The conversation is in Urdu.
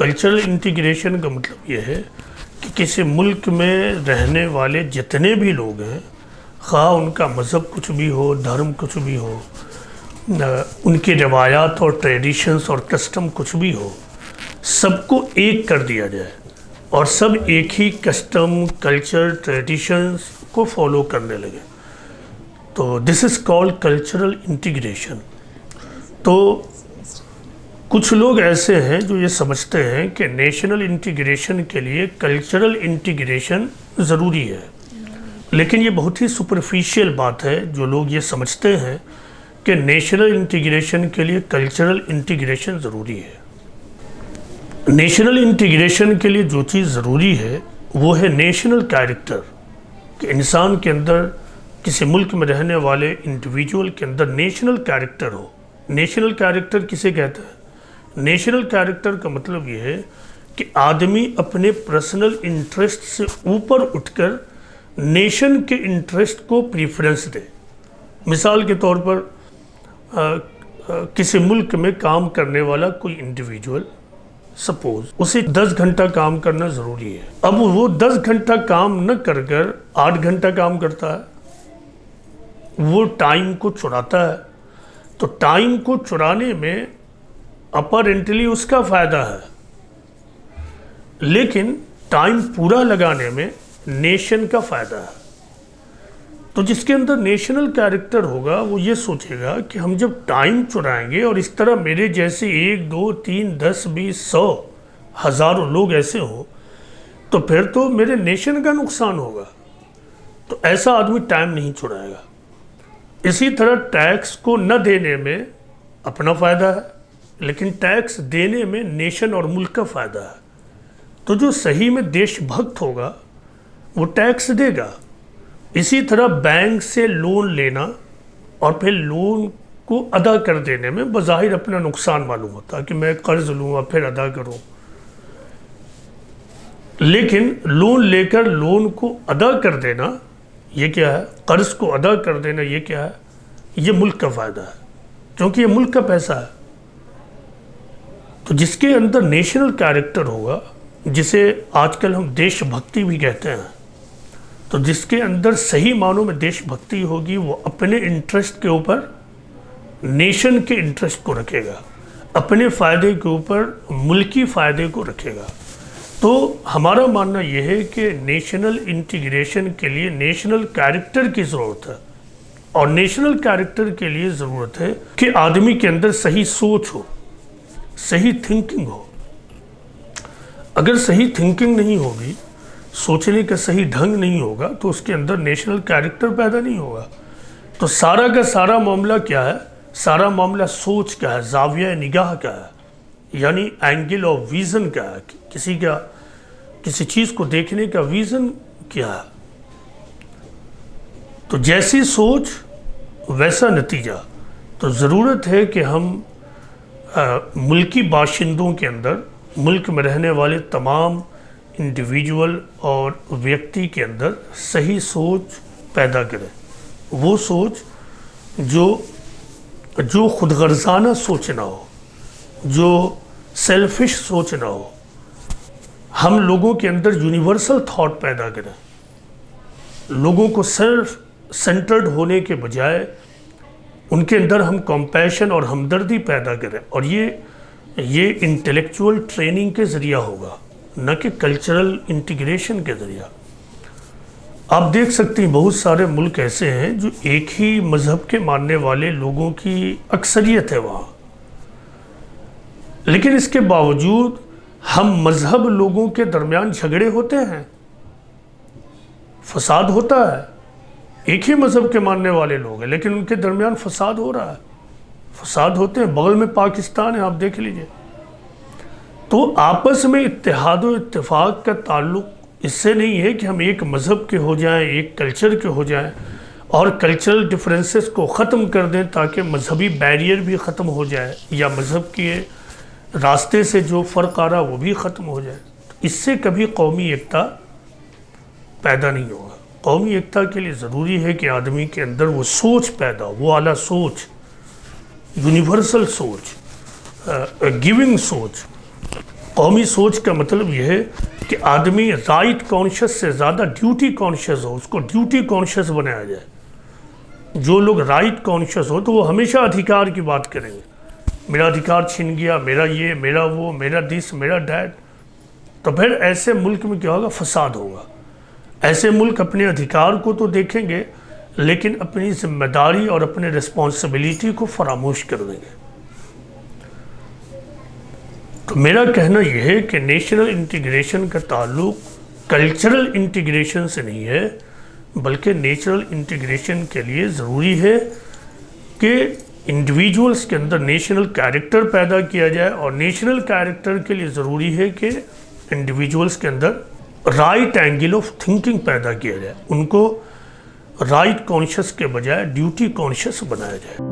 کلچرل انٹیگریشن کا مطلب یہ ہے کہ کسی ملک میں رہنے والے جتنے بھی لوگ ہیں، خواہ ان کا مذہب کچھ بھی ہو، دھرم کچھ بھی ہو، ان کی روایات اور ٹریڈیشنز اور کسٹم کچھ بھی ہو، سب کو ایک کر دیا جائے اور سب ایک ہی کسٹم، کلچر، ٹریڈیشنز کو فالو کرنے لگے. تو دس از کالڈ کلچرل انٹیگریشن. تو کچھ لوگ ایسے ہیں جو یہ سمجھتے ہیں کہ نیشنل انٹیگریشن کے لیے کلچرل انٹیگریشن ضروری ہے، لیکن یہ بہت ہی سپرفیشیل بات ہے. جو لوگ یہ سمجھتے ہیں کہ نیشنل انٹیگریشن کے لیے کلچرل انٹیگریشن ضروری ہے. نیشنل انٹیگریشن کے لیے جو چیز ضروری ہے وہ ہے نیشنل کیریکٹر، کہ انسان کے اندر، کسی ملک میں رہنے والے انڈیویجول کے اندر نیشنل کیریکٹر ہو. نیشنل کیریکٹر کسے کہتا ہے؟ نیشنل کیریکٹر کا مطلب یہ ہے کہ آدمی اپنے پرسنل انٹرسٹ سے اوپر اٹھ کر نیشن کے انٹرسٹ کو پریفرنس دے. مثال کے طور پر کسی ملک میں کام کرنے والا کوئی انڈیویجول، سپوز اسے 10 گھنٹہ کام کرنا ضروری ہے. اب وہ 10 گھنٹہ کام نہ کر کر 8 گھنٹہ کام کرتا ہے، وہ ٹائم کو چراتا ہے. تو ٹائم کو چرانے میں اپرنٹلی اس کا فائدہ ہے، لیکن ٹائم پورا لگانے میں نیشن کا فائدہ ہے. تو جس کے اندر نیشنل کیریکٹر ہوگا وہ یہ سوچے گا کہ ہم جب ٹائم چرائیں گے اور اس طرح میرے جیسے 1 2 3 10 20 100 ہزاروں لوگ ایسے ہوں تو پھر تو میرے نیشن کا نقصان ہوگا. تو ایسا آدمی ٹائم نہیں چرائے گا. اسی طرح ٹیکس کو نہ دینے میں اپنا فائدہ ہے، لیکن ٹیکس دینے میں نیشن اور ملک کا فائدہ ہے. تو جو صحیح میں دیش بھکت ہوگا وہ ٹیکس دے گا. اسی طرح بینک سے لون لینا اور پھر لون کو ادا کر دینے میں بظاہر اپنا نقصان معلوم ہوتا ہے کہ میں قرض لوں اور پھر ادا کروں، لیکن لون لے کر لون کو ادا کر دینا یہ کیا ہے؟ قرض کو ادا کر دینا یہ کیا ہے؟ یہ ملک کا فائدہ ہے، کیونکہ یہ ملک کا پیسہ ہے. تو جس کے اندر نیشنل کیریکٹر ہوگا، جسے آج کل ہم دیش بھکتی بھی کہتے ہیں، تو جس کے اندر صحیح معنوں میں دیش بھکتی ہوگی وہ اپنے انٹرسٹ کے اوپر نیشن کے انٹرسٹ کو رکھے گا، اپنے فائدے کے اوپر ملکی فائدے کو رکھے گا. تو ہمارا ماننا یہ ہے کہ نیشنل انٹیگریشن کے لیے نیشنل کیریکٹر کی ضرورت ہے، اور نیشنل کیریکٹر کے لیے ضرورت ہے کہ آدمی کے اندر صحیح سوچ ہو، صحیح تھنکنگ ہو. اگر صحیح تھنکنگ نہیں ہوگی، سوچنے کا صحیح ڈھنگ نہیں ہوگا، تو اس کے اندر نیشنل کیریکٹر پیدا نہیں ہوگا. تو سارا کا سارا معاملہ کیا ہے؟ سارا معاملہ سوچ کا ہے، زاویہ نگاہ کا ہے، یعنی اینگل آف ویژن کا ہے. کسی چیز کو دیکھنے کا ویژن کیا ہے. تو جیسی سوچ ویسا نتیجہ. تو ضرورت ہے کہ ہم ملکی باشندوں کے اندر، ملک میں رہنے والے تمام انڈیویجول اور ویکتی کے اندر صحیح سوچ پیدا کریں. وہ سوچ جو خود غرضانہ سوچ نہ ہو، جو سیلفش سوچ نہ ہو. ہم لوگوں کے اندر یونیورسل تھاٹ پیدا کریں. لوگوں کو سیلف سینٹرڈ ہونے کے بجائے ان کے اندر ہم کمپیشن اور ہمدردی پیدا کریں. اور یہ انٹلیکچول ٹریننگ کے ذریعہ ہوگا، نہ کہ کلچرل انٹیگریشن کے ذریعہ. آپ دیکھ سکتے ہیں بہت سارے ملک ایسے ہیں جو ایک ہی مذہب کے ماننے والے لوگوں کی اکثریت ہے وہاں، لیکن اس کے باوجود ہم مذہب لوگوں کے درمیان جھگڑے ہوتے ہیں، فساد ہوتا ہے. ایک ہی مذہب کے ماننے والے لوگ ہیں لیکن ان کے درمیان فساد ہو رہا ہے، فساد ہوتے ہیں. بغل میں پاکستان ہے، آپ دیکھ لیجئے. تو آپس میں اتحاد و اتفاق کا تعلق اس سے نہیں ہے کہ ہم ایک مذہب کے ہو جائیں، ایک کلچر کے ہو جائیں اور کلچرل ڈفرینسز کو ختم کر دیں تاکہ مذہبی بیریئر بھی ختم ہو جائے، یا مذہب کے راستے سے جو فرق آ رہا وہ بھی ختم ہو جائے. اس سے کبھی قومی ایکتا پیدا نہیں ہوگا. قومی ایکتا کے لیے ضروری ہے کہ آدمی کے اندر وہ سوچ پیدا ہو، وہ اعلیٰ سوچ، یونیورسل سوچ، گیونگ سوچ. قومی سوچ کا مطلب یہ ہے کہ آدمی رائٹ کانشیس سے زیادہ ڈیوٹی کانشیس ہو، اس کو ڈیوٹی کانشیس بنایا جائے۔ جو لوگ رائٹ کانشیس ہو تو وہ ہمیشہ ادھیکار کی بات کریں گے، میرا ادھیکار چھن گیا، میرا یہ، میرا وہ، میرا دس، میرا دیٹ۔ تو پھر ایسے ملک میں کیا ہوگا؟ فساد ہوگا۔ ایسے ملک اپنے ادھیکار کو تو دیکھیں گے لیکن اپنی ذمہ داری اور اپنے ریسپانسبلٹی کو فراموش کر دیں گے۔ تو میرا کہنا یہ ہے کہ نیشنل انٹیگریشن کا تعلق کلچرل انٹیگریشن سے نہیں ہے، بلکہ نیشنل انٹیگریشن کے لیے ضروری ہے کہ انڈیویجولز کے اندر نیشنل کیریکٹر پیدا کیا جائے، اور نیشنل کیریکٹر کے لیے ضروری ہے کہ انڈیویجولز کے اندر رائٹ اینگل آف تھنکنگ پیدا کیا جائے، ان کو رائٹ کانشیس کے بجائے ڈیوٹی کانشیس بنایا جائے۔